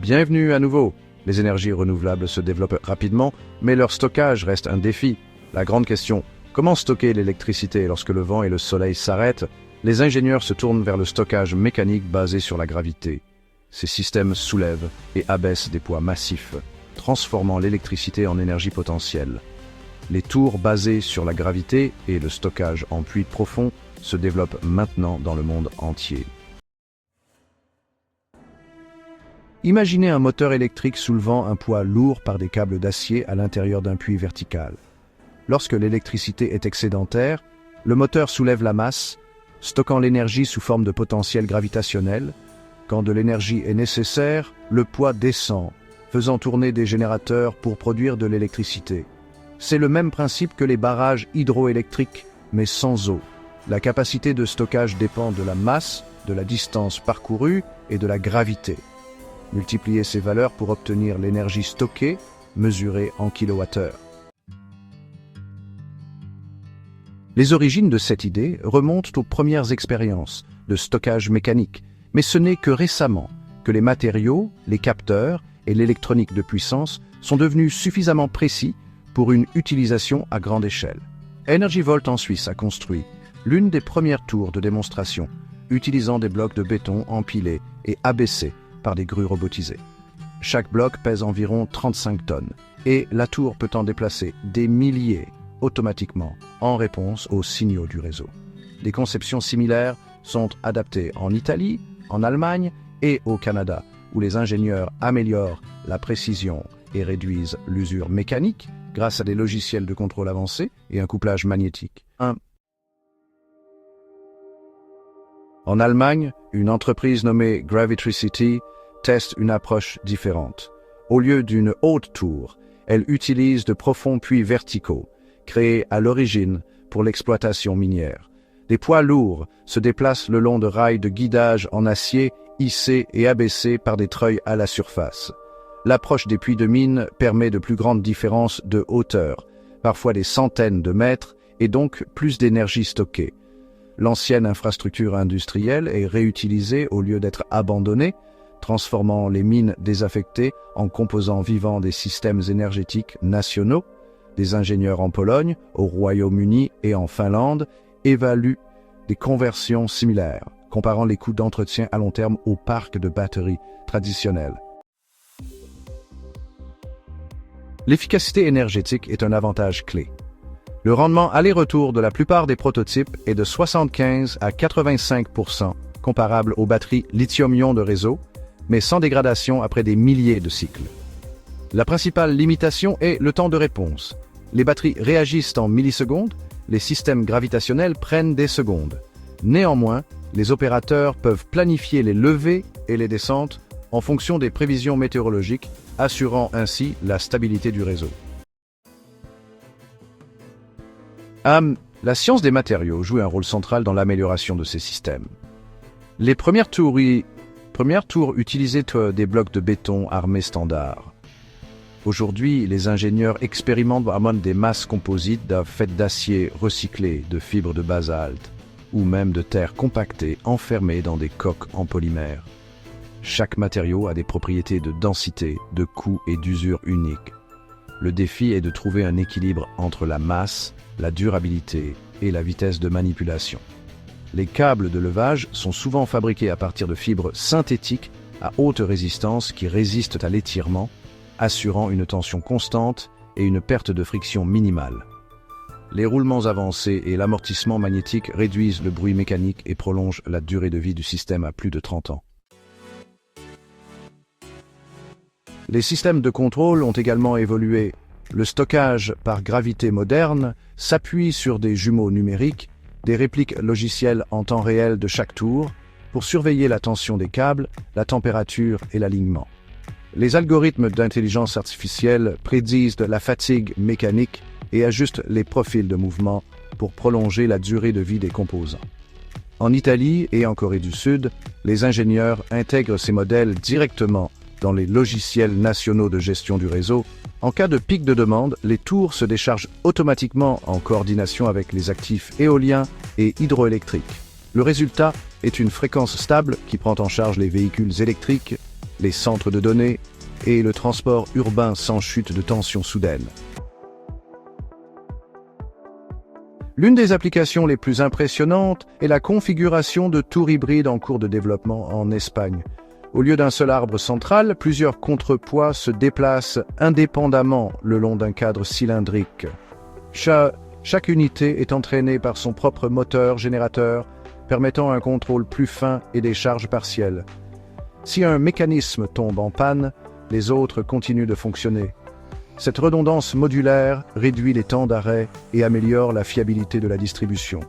Bienvenue à nouveau. Les énergies renouvelables se développent rapidement, mais leur stockage reste un défi. La grande question, comment stocker l'électricité lorsque le vent et le soleil s'arrêtent? Les ingénieurs se tournent vers le stockage mécanique basé sur la gravité. Ces systèmes soulèvent et abaissent des poids massifs, transformant l'électricité en énergie potentielle. Les tours basées sur la gravité et le stockage en puits profonds se développent maintenant dans le monde entier. Imaginez un moteur électrique soulevant un poids lourd par des câbles d'acier à l'intérieur d'un puits vertical. Lorsque l'électricité est excédentaire, le moteur soulève la masse, stockant l'énergie sous forme de potentiel gravitationnel. Quand de l'énergie est nécessaire, le poids descend, faisant tourner des générateurs pour produire de l'électricité. C'est le même principe que les barrages hydroélectriques, mais sans eau. La capacité de stockage dépend de la masse, de la distance parcourue et de la gravité. Multipliez ces valeurs pour obtenir l'énergie stockée, mesurée en kWh. Les origines de cette idée remontent aux premières expériences de stockage mécanique, mais ce n'est que récemment que les matériaux, les capteurs et l'électronique de puissance sont devenus suffisamment précis pour une utilisation à grande échelle. Energy Vault en Suisse a construit l'une des premières tours de démonstration, utilisant des blocs de béton empilés et abaissés par des grues robotisées. Chaque bloc pèse environ 35 tonnes et la tour peut en déplacer des milliers automatiquement en réponse aux signaux du réseau. Des conceptions similaires sont adaptées en Italie, en Allemagne et au Canada, où les ingénieurs améliorent la précision et réduisent l'usure mécanique grâce à des logiciels de contrôle avancés et un couplage magnétique. En Allemagne, une entreprise nommée Gravitricity teste une approche différente. Au lieu d'une haute tour, elle utilise de profonds puits verticaux, créés à l'origine pour l'exploitation minière. Des poids lourds se déplacent le long de rails de guidage en acier hissés et abaissés par des treuils à la surface. L'approche des puits de mine permet de plus grandes différences de hauteur, parfois des centaines de mètres, et donc plus d'énergie stockée. L'ancienne infrastructure industrielle est réutilisée au lieu d'être abandonnée, transformant les mines désaffectées en composants vivants des systèmes énergétiques nationaux. Des ingénieurs en Pologne, au Royaume-Uni et en Finlande évaluent des conversions similaires, comparant les coûts d'entretien à long terme aux parcs de batteries traditionnels. L'efficacité énergétique est un avantage clé. Le rendement aller-retour de la plupart des prototypes est de 75 à 85%, comparable aux batteries lithium-ion de réseau, mais sans dégradation après des milliers de cycles. La principale limitation est le temps de réponse. Les batteries réagissent en millisecondes, les systèmes gravitationnels prennent des secondes. Néanmoins, les opérateurs peuvent planifier les levées et les descentes en fonction des prévisions météorologiques, assurant ainsi la stabilité du réseau. La science des matériaux joue un rôle central dans l'amélioration de ces systèmes. Les premières tours utilisaient des blocs de béton armés standards. Aujourd'hui, les ingénieurs expérimentent des masses composites faites d'acier recyclé, de fibres de basalte ou même de terre compactée enfermées dans des coques en polymère. Chaque matériau a des propriétés de densité, de coût et d'usure uniques. Le défi est de trouver un équilibre entre la masse, la durabilité et la vitesse de manipulation. Les câbles de levage sont souvent fabriqués à partir de fibres synthétiques à haute résistance qui résistent à l'étirement, assurant une tension constante et une perte de friction minimale. Les roulements avancés et l'amortissement magnétique réduisent le bruit mécanique et prolongent la durée de vie du système à plus de 30 ans. Les systèmes de contrôle ont également évolué. Le stockage par gravité moderne s'appuie sur des jumeaux numériques, des répliques logicielles en temps réel de chaque tour, pour surveiller la tension des câbles, la température et l'alignement. Les algorithmes d'intelligence artificielle prédisent la fatigue mécanique et ajustent les profils de mouvement pour prolonger la durée de vie des composants. En Italie et en Corée du Sud, les ingénieurs intègrent ces modèles directement dans les logiciels nationaux de gestion du réseau. En cas de pic de demande, les tours se déchargent automatiquement en coordination avec les actifs éoliens et hydroélectriques. Le résultat est une fréquence stable qui prend en charge les véhicules électriques les centres de données et le transport urbain sans chute de tension soudaine. L'une des applications les plus impressionnantes est la configuration de tours hybrides en cours de développement en Espagne. Au lieu d'un seul arbre central, plusieurs contrepoids se déplacent indépendamment le long d'un cadre cylindrique. Chaque unité est entraînée par son propre moteur générateur, permettant un contrôle plus fin et des charges partielles. Si un mécanisme tombe en panne, les autres continuent de fonctionner. Cette redondance modulaire réduit les temps d'arrêt et améliore la fiabilité de la distribution.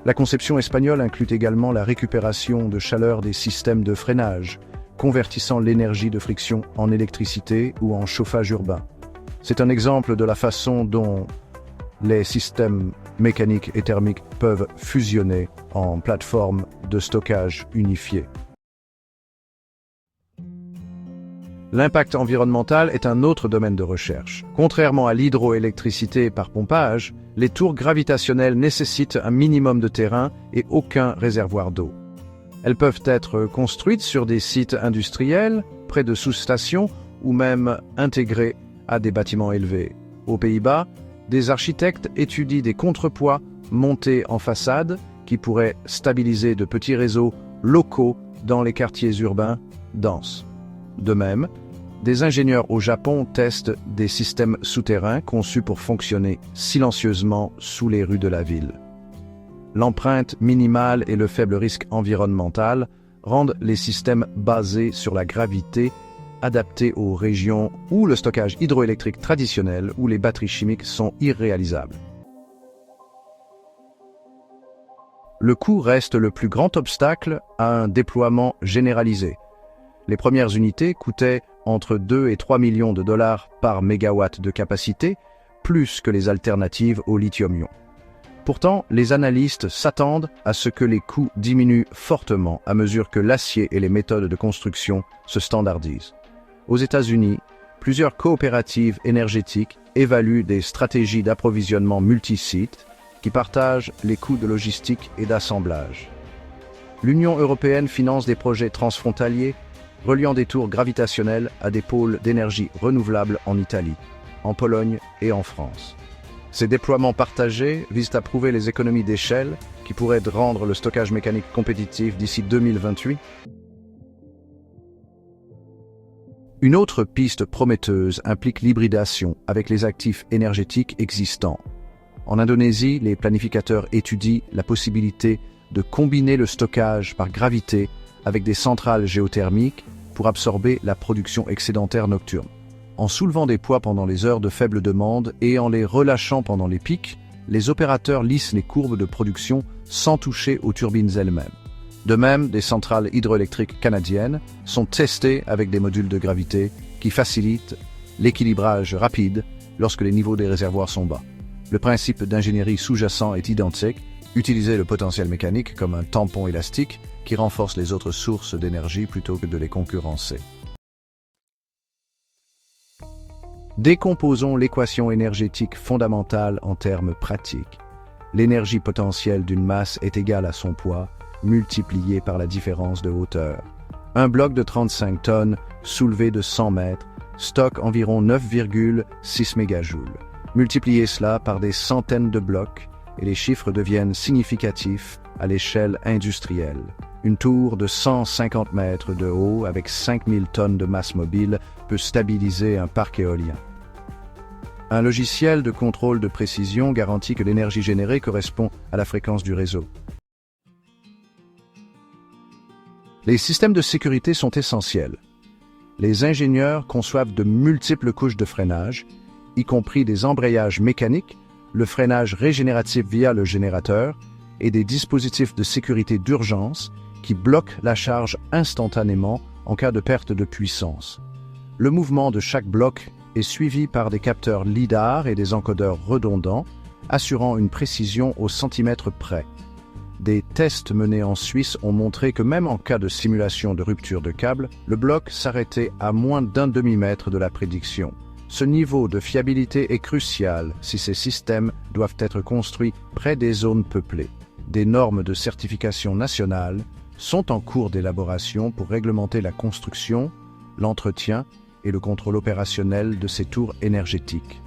La conception espagnole inclut également la récupération de chaleur des systèmes de freinage, convertissant l'énergie de friction en électricité ou en chauffage urbain. C'est un exemple de la façon dont les systèmes mécaniques et thermiques peuvent fusionner en plateforme de stockage unifiée. L'impact environnemental est un autre domaine de recherche. Contrairement à l'hydroélectricité par pompage, les tours gravitationnelles nécessitent un minimum de terrain et aucun réservoir d'eau. Elles peuvent être construites sur des sites industriels, près de sous-stations ou même intégrées à des bâtiments élevés. Aux Pays-Bas, des architectes étudient des contrepoids montés en façade qui pourraient stabiliser de petits réseaux locaux dans les quartiers urbains denses. De même, des ingénieurs au Japon testent des systèmes souterrains conçus pour fonctionner silencieusement sous les rues de la ville. L'empreinte minimale et le faible risque environnemental rendent les systèmes basés sur la gravité adaptés aux régions où le stockage hydroélectrique traditionnel ou les batteries chimiques sont irréalisables. Le coût reste le plus grand obstacle à un déploiement généralisé. Les premières unités coûtaient entre 2 et 3 millions de dollars par mégawatt de capacité, plus que les alternatives au lithium-ion. Pourtant, les analystes s'attendent à ce que les coûts diminuent fortement à mesure que l'acier et les méthodes de construction se standardisent. Aux États-Unis, plusieurs coopératives énergétiques évaluent des stratégies d'approvisionnement multisites qui partagent les coûts de logistique et d'assemblage. L'Union européenne finance des projets transfrontaliers reliant des tours gravitationnelles à des pôles d'énergie renouvelable en Italie, en Pologne et en France. Ces déploiements partagés visent à prouver les économies d'échelle qui pourraient rendre le stockage mécanique compétitif d'ici 2028. Une autre piste prometteuse implique l'hybridation avec les actifs énergétiques existants. En Indonésie, les planificateurs étudient la possibilité de combiner le stockage par gravité avec des centrales géothermiques pour absorber la production excédentaire nocturne. En soulevant des poids pendant les heures de faible demande et en les relâchant pendant les pics, les opérateurs lissent les courbes de production sans toucher aux turbines elles-mêmes. De même, des centrales hydroélectriques canadiennes sont testées avec des modules de gravité qui facilitent l'équilibrage rapide lorsque les niveaux des réservoirs sont bas. Le principe d'ingénierie sous-jacent est identique, utiliser le potentiel mécanique comme un tampon élastique qui renforce les autres sources d'énergie plutôt que de les concurrencer. Décomposons l'équation énergétique fondamentale en termes pratiques. L'énergie potentielle d'une masse est égale à son poids, multiplié par la différence de hauteur. Un bloc de 35 tonnes, soulevé de 100 mètres, stocke environ 9,6 mégajoules. Multipliez cela par des centaines de blocs, et les chiffres deviennent significatifs à l'échelle industrielle. Une tour de 150 mètres de haut avec 5000 tonnes de masse mobile peut stabiliser un parc éolien. Un logiciel de contrôle de précision garantit que l'énergie générée correspond à la fréquence du réseau. Les systèmes de sécurité sont essentiels. Les ingénieurs conçoivent de multiples couches de freinage, y compris des embrayages mécaniques, le freinage régénératif via le générateur et des dispositifs de sécurité d'urgence qui bloquent la charge instantanément en cas de perte de puissance. Le mouvement de chaque bloc est suivi par des capteurs LIDAR et des encodeurs redondants, assurant une précision au centimètre près. Des tests menés en Suisse ont montré que même en cas de simulation de rupture de câble, le bloc s'arrêtait à moins d'un demi-mètre de la prédiction. Ce niveau de fiabilité est crucial si ces systèmes doivent être construits près des zones peuplées. Des normes de certification nationales sont en cours d'élaboration pour réglementer la construction, l'entretien et le contrôle opérationnel de ces tours énergétiques.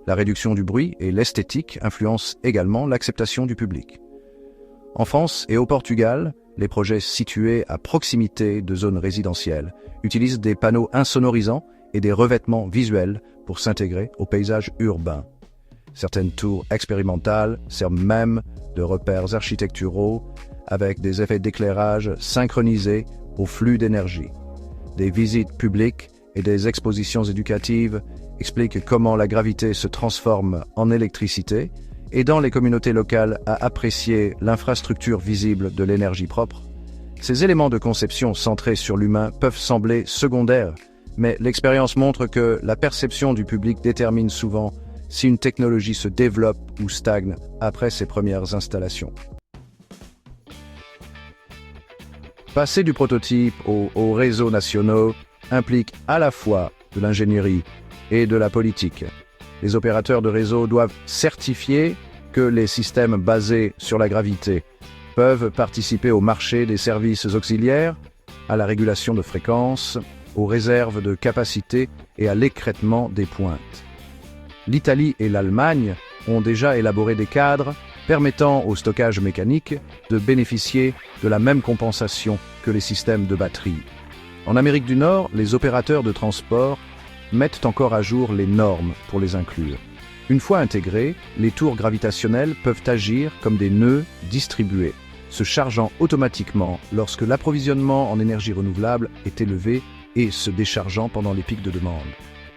La réduction du bruit et l'esthétique influencent également l'acceptation du public. En France et au Portugal, les projets situés à proximité de zones résidentielles utilisent des panneaux insonorisants et des revêtements visuels pour s'intégrer au paysage urbain. Certaines tours expérimentales servent même de repères architecturaux avec des effets d'éclairage synchronisés au flux d'énergie. Des visites publiques et des expositions éducatives expliquent comment la gravité se transforme en électricité, aidant les communautés locales à apprécier l'infrastructure visible de l'énergie propre. Ces éléments de conception centrés sur l'humain peuvent sembler secondaires, mais l'expérience montre que la perception du public détermine souvent si une technologie se développe ou stagne après ses premières installations. Passer du prototype aux réseaux nationaux implique à la fois de l'ingénierie et de la politique. Les opérateurs de réseau doivent certifier que les systèmes basés sur la gravité peuvent participer au marché des services auxiliaires, à la régulation de fréquences, aux réserves de capacité et à l'écrêtement des pointes. L'Italie et l'Allemagne ont déjà élaboré des cadres permettant au stockage mécanique de bénéficier de la même compensation que les systèmes de batterie. En Amérique du Nord, les opérateurs de transport mettent encore à jour les normes pour les inclure. Une fois intégrés, les tours gravitationnelles peuvent agir comme des nœuds distribués, se chargeant automatiquement lorsque l'approvisionnement en énergie renouvelable est élevé et se déchargeant pendant les pics de demande.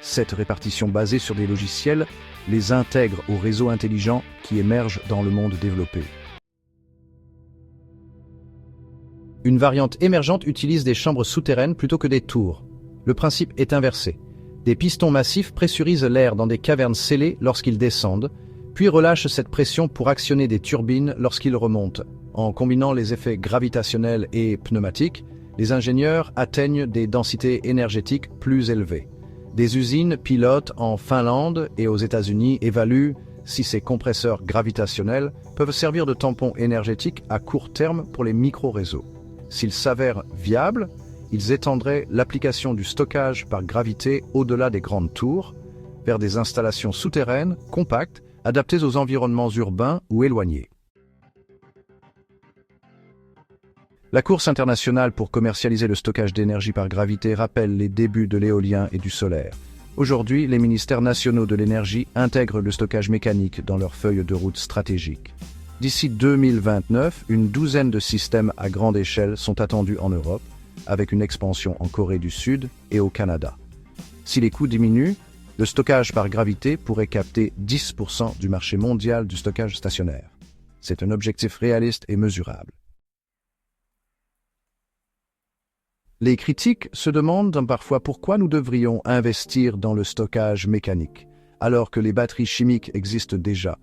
Cette répartition basée sur des logiciels les intègre aux réseaux intelligents qui émergent dans le monde développé. Une variante émergente utilise des chambres souterraines plutôt que des tours. Le principe est inversé. Des pistons massifs pressurisent l'air dans des cavernes scellées lorsqu'ils descendent, puis relâchent cette pression pour actionner des turbines lorsqu'ils remontent. En combinant les effets gravitationnels et pneumatiques, les ingénieurs atteignent des densités énergétiques plus élevées. Des usines pilotes en Finlande et aux États-Unis évaluent si ces compresseurs gravitationnels peuvent servir de tampons énergétiques à court terme pour les micro-réseaux. S'ils s'avèrent viables, ils étendraient l'application du stockage par gravité au-delà des grandes tours, vers des installations souterraines, compactes, adaptées aux environnements urbains ou éloignés. La course internationale pour commercialiser le stockage d'énergie par gravité rappelle les débuts de l'éolien et du solaire. Aujourd'hui, les ministères nationaux de l'énergie intègrent le stockage mécanique dans leurs feuilles de route stratégiques. D'ici 2029, une douzaine de systèmes à grande échelle sont attendus en Europe, avec une expansion en Corée du Sud et au Canada. Si les coûts diminuent, le stockage par gravité pourrait capter 10% du marché mondial du stockage stationnaire. C'est un objectif réaliste et mesurable. Les critiques se demandent parfois pourquoi nous devrions investir dans le stockage mécanique, alors que les batteries chimiques existent déjà.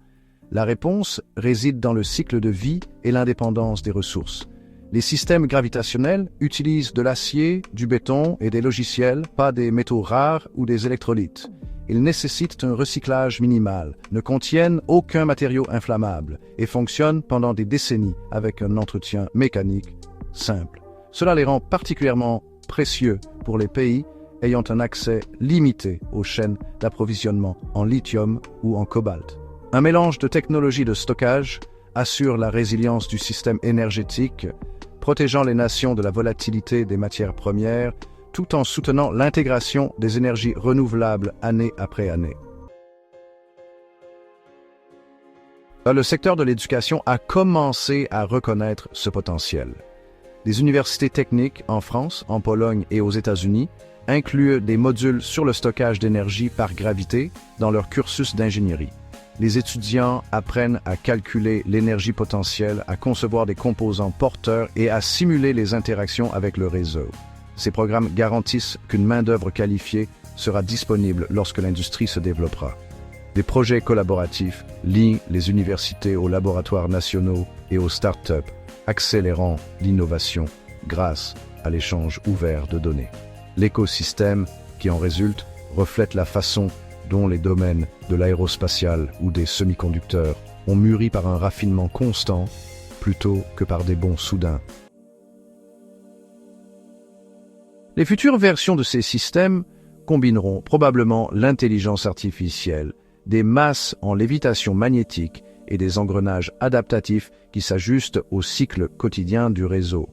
La réponse réside dans le cycle de vie et l'indépendance des ressources. Les systèmes gravitationnels utilisent de l'acier, du béton et des logiciels, pas des métaux rares ou des électrolytes. Ils nécessitent un recyclage minimal, ne contiennent aucun matériau inflammable et fonctionnent pendant des décennies avec un entretien mécanique simple. Cela les rend particulièrement précieux pour les pays ayant un accès limité aux chaînes d'approvisionnement en lithium ou en cobalt. Un mélange de technologies de stockage assure la résilience du système énergétique, protégeant les nations de la volatilité des matières premières, tout en soutenant l'intégration des énergies renouvelables année après année. Le secteur de l'éducation a commencé à reconnaître ce potentiel. Les universités techniques en France, en Pologne et aux États-Unis incluent des modules sur le stockage d'énergie par gravité dans leur cursus d'ingénierie. Les étudiants apprennent à calculer l'énergie potentielle, à concevoir des composants porteurs et à simuler les interactions avec le réseau. Ces programmes garantissent qu'une main-d'œuvre qualifiée sera disponible lorsque l'industrie se développera. Des projets collaboratifs lient les universités aux laboratoires nationaux et aux start-up, accélérant l'innovation grâce à l'échange ouvert de données. L'écosystème qui en résulte reflète la façon dont les domaines de l'aérospatial ou des semi-conducteurs ont mûri par un raffinement constant plutôt que par des bonds soudains. Les futures versions de ces systèmes combineront probablement l'intelligence artificielle, des masses en lévitation magnétique et des engrenages adaptatifs qui s'ajustent au cycle quotidien du réseau.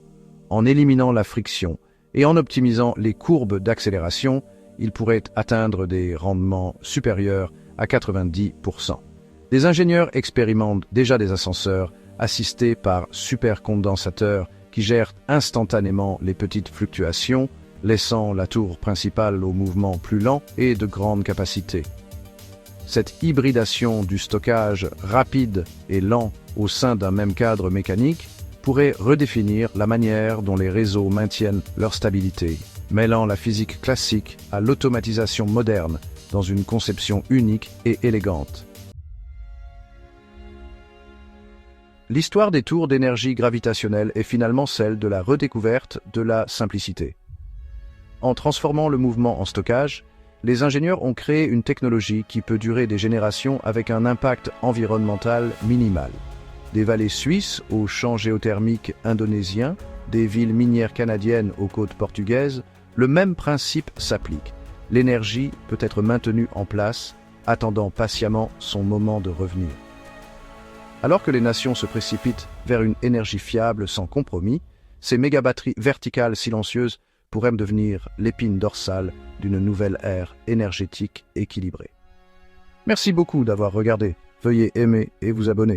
En éliminant la friction et en optimisant les courbes d'accélération, ils pourraient atteindre des rendements supérieurs à 90%. Des ingénieurs expérimentent déjà des ascenseurs assistés par supercondensateurs qui gèrent instantanément les petites fluctuations, laissant la tour principale au mouvement plus lent et de grande capacité. Cette hybridation du stockage rapide et lent au sein d'un même cadre mécanique pourrait redéfinir la manière dont les réseaux maintiennent leur stabilité, mêlant la physique classique à l'automatisation moderne dans une conception unique et élégante. L'histoire des tours d'énergie gravitationnelle est finalement celle de la redécouverte de la simplicité. En transformant le mouvement en stockage, les ingénieurs ont créé une technologie qui peut durer des générations avec un impact environnemental minimal. Des vallées suisses aux champs géothermiques indonésiens, des villes minières canadiennes aux côtes portugaises, le même principe s'applique. L'énergie peut être maintenue en place, attendant patiemment son moment de revenir. Alors que les nations se précipitent vers une énergie fiable sans compromis, ces mégabatteries verticales silencieuses pourraient devenir l'épine dorsale d'une nouvelle ère énergétique équilibrée. Merci beaucoup d'avoir regardé. Veuillez aimer et vous abonner.